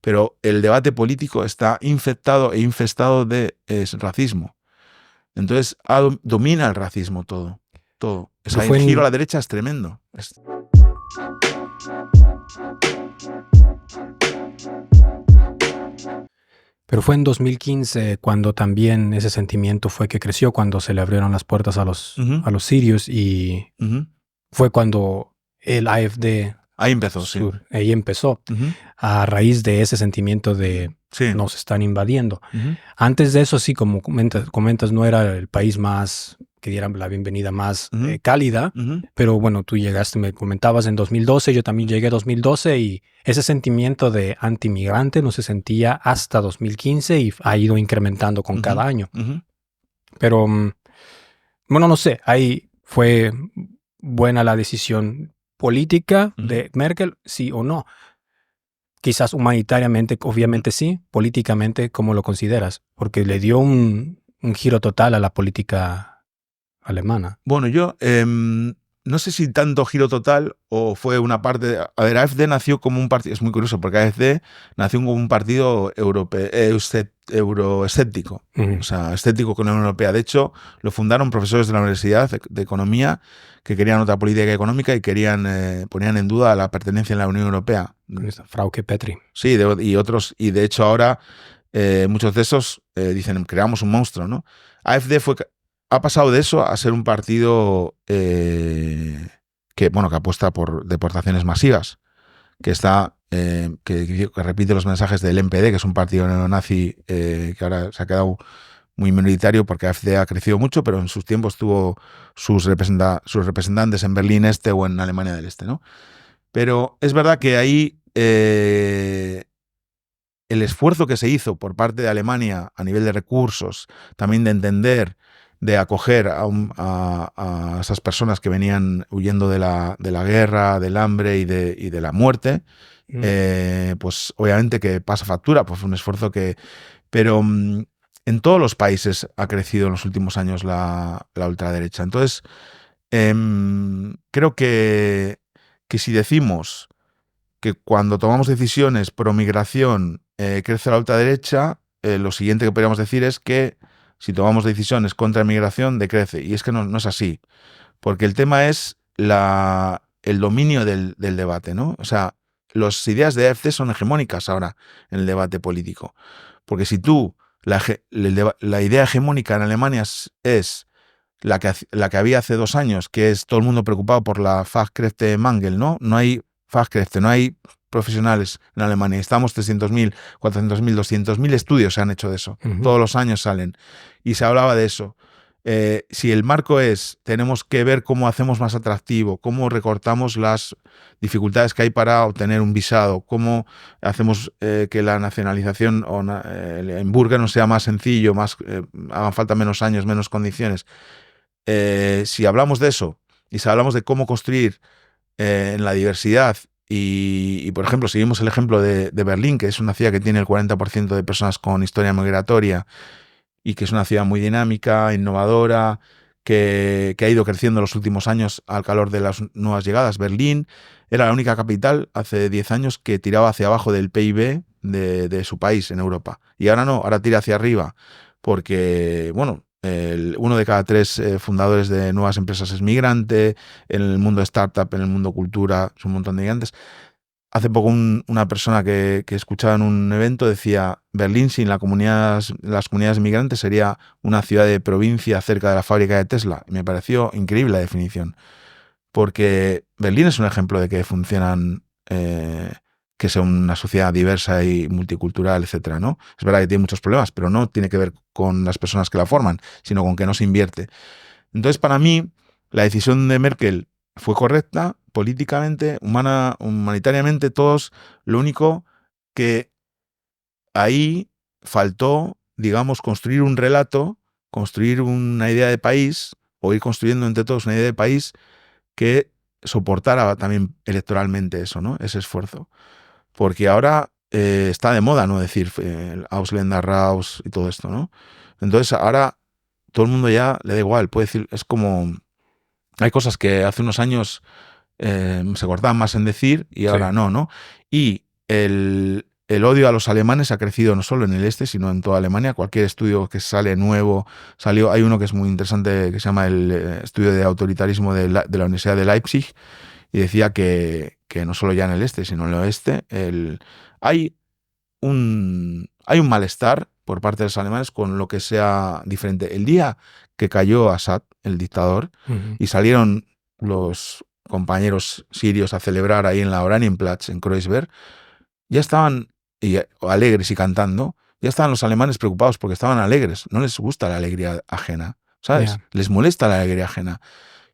pero el debate político está infectado e infestado de racismo. Entonces domina el racismo todo. O sea, el giro a la derecha es tremendo. Pero fue en 2015 cuando también ese sentimiento fue que creció, cuando se le abrieron las puertas a los sirios y fue cuando el AfD... Ahí empezó, Ahí empezó, a raíz de ese sentimiento de nos están invadiendo. Antes de eso, sí, como comentas, no era el país más, que diera la bienvenida más cálida, pero bueno, tú llegaste, me comentabas en 2012, yo también llegué en 2012 y ese sentimiento de antimigrante no se sentía hasta 2015 y ha ido incrementando con cada año. Pero, bueno, no sé, ahí fue buena la decisión política de Merkel, sí o no. Quizás humanitariamente, obviamente sí. Políticamente, ¿cómo lo consideras? Porque le dio un giro total a la política alemana. Bueno, yo no sé si tanto giro total o fue una parte... A ver, AfD nació como un partido... Es muy curioso porque AfD nació como un partido euroescéptico. O sea, escéptico con la Unión Europea. De hecho, lo fundaron profesores de la Universidad de Economía que querían otra política económica y ponían en duda la pertenencia en la Unión Europea. Frauke Petry. Sí, y otros. Y de hecho ahora muchos de esos dicen, creamos un monstruo, ¿no? AfD ha pasado de eso a ser un partido que apuesta por deportaciones masivas, que repite los mensajes del NPD, que es un partido neonazi que ahora se ha quedado muy minoritario porque AfD ha crecido mucho, pero en sus tiempos tuvo sus representantes en Berlín Este o en Alemania del Este, ¿no? Pero es verdad que ahí el esfuerzo que se hizo por parte de Alemania a nivel de recursos, también de entender, de acoger a esas personas que venían huyendo de la guerra, del hambre y de la muerte, pues obviamente que pasa factura, pues fue un esfuerzo que... Pero en todos los países ha crecido en los últimos años la ultraderecha. Entonces, creo que si decimos que cuando tomamos decisiones pro migración crece la ultraderecha, lo siguiente que podríamos decir es que si tomamos decisiones contra migración decrece. Y es que no es así. Porque el tema es el dominio del debate, ¿no? O sea, las ideas de AfD son hegemónicas ahora en el debate político. Porque si tú, la idea hegemónica en Alemania es la que había hace 2 años, que es todo el mundo preocupado por la Fachkräftemangel, ¿no? No hay Fachkräfte, no hay profesionales en Alemania. Estamos 300.000, 400.000, 200.000 estudios se han hecho de eso. Todos los años salen. Y se hablaba de eso. Si el marco es, tenemos que ver cómo hacemos más atractivo, cómo recortamos las dificultades que hay para obtener un visado, cómo hacemos que la nacionalización o el emburgue no sea más sencillo, hagan falta menos años, menos condiciones. Si hablamos de eso y si hablamos de cómo construir en la diversidad y, por ejemplo, seguimos el ejemplo de Berlín, que es una ciudad que tiene el 40% de personas con historia migratoria y que es una ciudad muy dinámica, innovadora, que ha ido creciendo en los últimos años al calor de las nuevas llegadas. Berlín era la única capital hace 10 años que tiraba hacia abajo del PIB de su país en Europa. Y ahora no, ahora tira hacia arriba, porque, bueno, 1 de cada 3 fundadores de nuevas empresas es migrante, en el mundo startup, en el mundo cultura, es un montón de migrantes. Hace poco una persona que escuchaba en un evento decía, Berlín sin las comunidades migrantes sería una ciudad de provincia cerca de la fábrica de Tesla. Y me pareció increíble la definición, porque Berlín es un ejemplo de que funcionan, que sea una sociedad diversa y multicultural, etcétera, ¿no? Es verdad que tiene muchos problemas, pero no tiene que ver con las personas que la forman, sino con que no se invierte. Entonces, para mí, la decisión de Merkel fue correcta, políticamente, humanitariamente, todos. Lo único que ahí faltó, digamos, construir un relato, construir una idea de país, o ir construyendo entre todos una idea de país que soportara también electoralmente eso, ¿no? Ese esfuerzo. Porque ahora está de moda, ¿no? Decir Ausländer raus y todo esto, ¿no? Entonces ahora todo el mundo ya le da igual, puede decir, es como... Hay cosas que hace unos años se cortaban más en decir y ahora no, ¿no? Y el odio a los alemanes ha crecido no solo en el este, sino en toda Alemania. Cualquier estudio que sale nuevo, hay uno que es muy interesante que se llama el estudio de autoritarismo de la Universidad de Leipzig, y decía que no solo ya en el este, sino en el oeste, hay un malestar por parte de los alemanes con lo que sea diferente. El día que cayó Assad, el dictador, y salieron los compañeros sirios a celebrar ahí en la Oranienplatz, en Kreuzberg, ya estaban alegres y cantando, ya estaban los alemanes preocupados porque estaban alegres. No les gusta la alegría ajena, ¿sabes? Yeah. Les molesta la alegría ajena.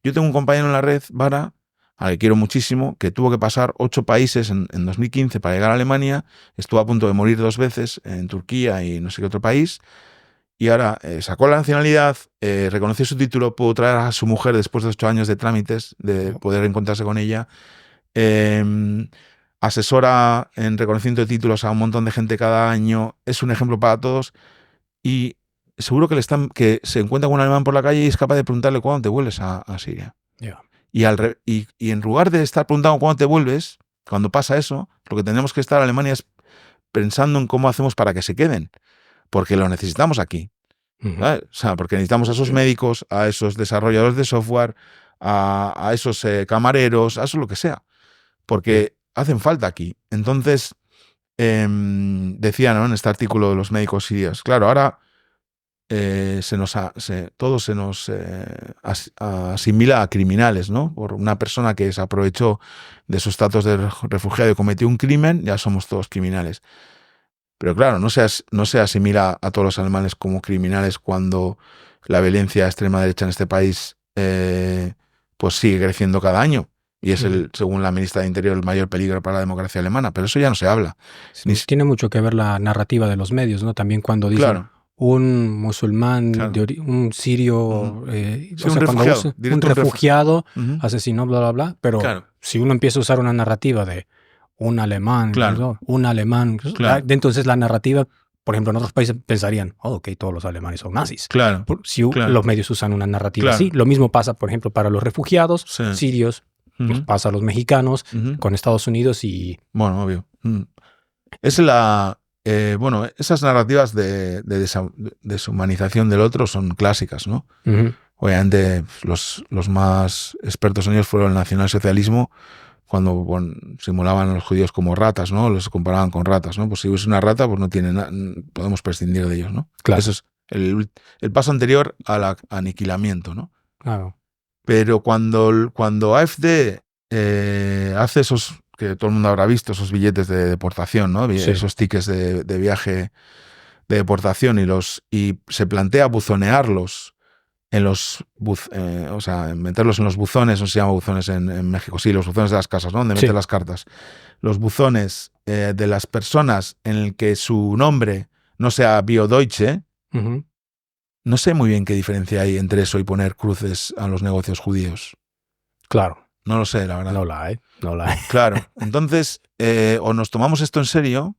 Yo tengo un compañero en la red, Vara, al que quiero muchísimo, que tuvo que pasar 8 países en 2015 para llegar a Alemania, estuvo a punto de morir 2 veces en Turquía y no sé qué otro país, y ahora sacó la nacionalidad, reconoció su título, pudo traer a su mujer después de 8 años de trámites, de poder encontrarse con ella, asesora en reconocimiento de títulos a un montón de gente cada año, es un ejemplo para todos, y seguro que se encuentra con un alemán por la calle y es capaz de preguntarle cuándo te vuelves a Siria. Yeah. Y en lugar de estar preguntando cuándo te vuelves, cuando pasa eso, lo que tenemos que estar en Alemania es pensando en cómo hacemos para que se queden, porque lo necesitamos aquí. ¿Sabes? O sea, porque necesitamos a esos médicos, a esos desarrolladores de software, a esos camareros, a eso lo que sea, porque hacen falta aquí. Entonces, decía, ¿no?, en este artículo de los médicos sirios, claro, ahora todo se nos asimila a criminales, ¿no? Por una persona que se aprovechó de su estatus de refugiado y cometió un crimen, ya somos todos criminales. Pero claro, no se asimila a todos los alemanes como criminales cuando la violencia extrema derecha en este país pues sigue creciendo cada año. Y es, según la ministra de Interior, el mayor peligro para la democracia alemana. Pero eso ya no se habla. Sí, tiene mucho que ver la narrativa de los medios, ¿no? También cuando dicen... Claro. Un musulmán, claro, un sirio, sí, un refugiado asesinó, bla, bla, bla. Pero claro, si uno empieza a usar una narrativa de un alemán, claro, ¿no?, un alemán, claro, entonces la narrativa, por ejemplo, en otros países pensarían, ok, todos los alemanes son nazis. Claro, si los medios usan una narrativa así. Lo mismo pasa, por ejemplo, para los refugiados sirios, nos pasa a los mexicanos con Estados Unidos y... Bueno, obvio. Es la... esas narrativas de deshumanización del otro son clásicas, ¿no? Obviamente los más expertos en ellos fueron el nacionalsocialismo, cuando simulaban a los judíos como ratas, ¿no? Los comparaban con ratas, ¿no? Pues si es una rata, pues no tiene podemos prescindir de ellos, ¿no? Claro. Eso es el paso anterior al aniquilamiento, ¿no? Claro. Pero cuando AfD hace esos, que todo el mundo habrá visto, esos billetes de deportación, ¿no? Sí. Esos tickets de viaje de deportación y se plantea buzonearlos en los o sea, meterlos en los buzones, no se llama buzones en México, sí, los buzones de las casas, ¿no? Donde meten las cartas. Los buzones de las personas en el que su nombre no sea Bio-Deutsche. No sé muy bien qué diferencia hay entre eso y poner cruces a los negocios judíos. Claro. No lo sé, la verdad. No la hay. Claro. Entonces, o nos tomamos esto en serio,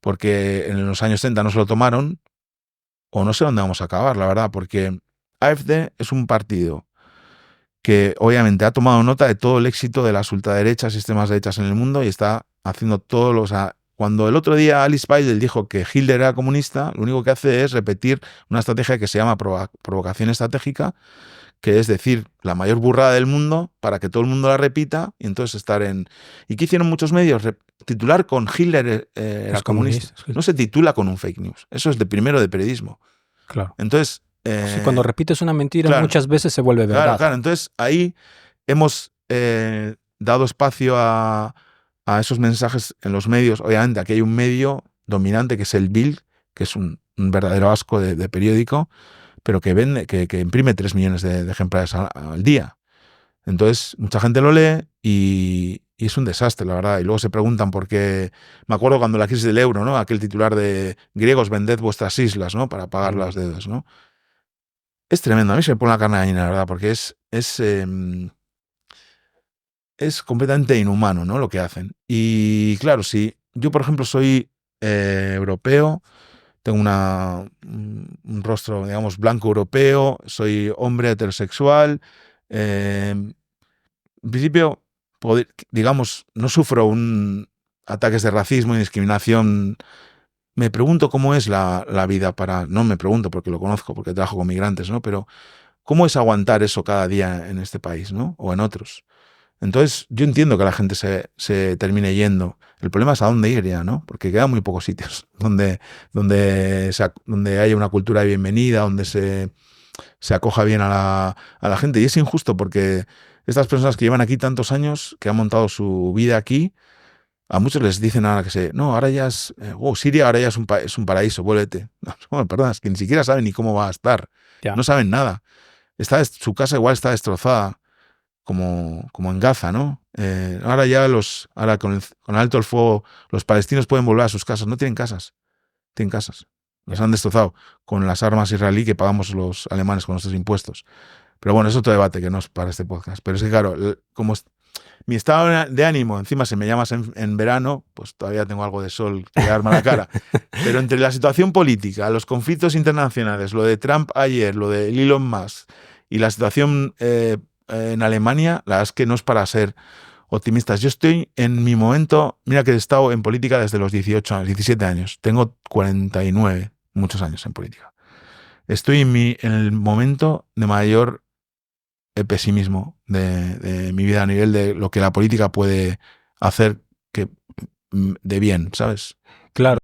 porque en los años 70 no se lo tomaron, o no sé dónde vamos a acabar, la verdad, porque AfD es un partido que obviamente ha tomado nota de todo el éxito de las ultraderechas y extremas derechas en el mundo y está haciendo todo lo... O sea, cuando el otro día Alice Weidel dijo que Hitler era comunista, lo único que hace es repetir una estrategia que se llama provocación estratégica, que es decir, la mayor burrada del mundo para que todo el mundo la repita y entonces estar en... ¿Y qué hicieron muchos medios? Titular con Hitler era comunista. No se titula con un fake news. Eso es de primero de periodismo. Claro. Entonces... cuando repites una mentira, muchas veces se vuelve verdad. Claro. Entonces ahí hemos dado espacio a esos mensajes en los medios. Obviamente aquí hay un medio dominante que es el Bild, que es un verdadero asco de periódico, pero que vende, que imprime 3 millones de ejemplares al día. Entonces, mucha gente lo lee y es un desastre, la verdad. Y luego se preguntan por qué... Me acuerdo cuando la crisis del euro, ¿no? Aquel titular de griegos, vended vuestras islas, ¿no? Para pagar las deudas, ¿no? Es tremendo. A mí se me pone la carne de gallina, la verdad, porque es completamente inhumano, ¿no?, lo que hacen. Y claro, si yo, por ejemplo, soy europeo, tengo un rostro, digamos, blanco europeo, soy hombre heterosexual, en principio, digamos, no sufro un ataques de racismo y discriminación. Me pregunto cómo es la vida no me pregunto porque lo conozco, porque trabajo con migrantes, ¿no? Pero ¿cómo es aguantar eso cada día en este país, ¿no? O en otros? Entonces, yo entiendo que la gente se termine yendo. El problema es a dónde ir ya, ¿no? Porque quedan muy pocos sitios donde haya una cultura de bienvenida, donde se acoja bien a la gente. Y es injusto porque estas personas que llevan aquí tantos años, que han montado su vida aquí, a muchos les dicen ahora no, ahora ya es, Siria ahora ya es un paraíso, vuélvete. No, perdón, es que ni siquiera saben ni cómo va a estar. Ya. No saben nada. Su casa igual está destrozada, como en Gaza, ¿no? Ahora ya con alto el fuego, los palestinos pueden volver a sus casas. No tienen casas. Tienen casas. Las han destrozado con las armas israelí que pagamos los alemanes con nuestros impuestos. Pero bueno, es otro debate que no es para este podcast. Pero es que, claro, como mi estado de ánimo, encima si me llamas en verano, pues todavía tengo algo de sol que darme a la cara. Pero entre la situación política, los conflictos internacionales, lo de Trump ayer, lo de Elon Musk y la situación en Alemania, la verdad es que no es para ser optimistas. Yo estoy en mi momento, mira que he estado en política desde los 18 años, 17 años. Tengo 49, muchos años en política. Estoy en el momento de mayor pesimismo de mi vida a nivel de lo que la política puede hacer de bien, ¿sabes? Claro.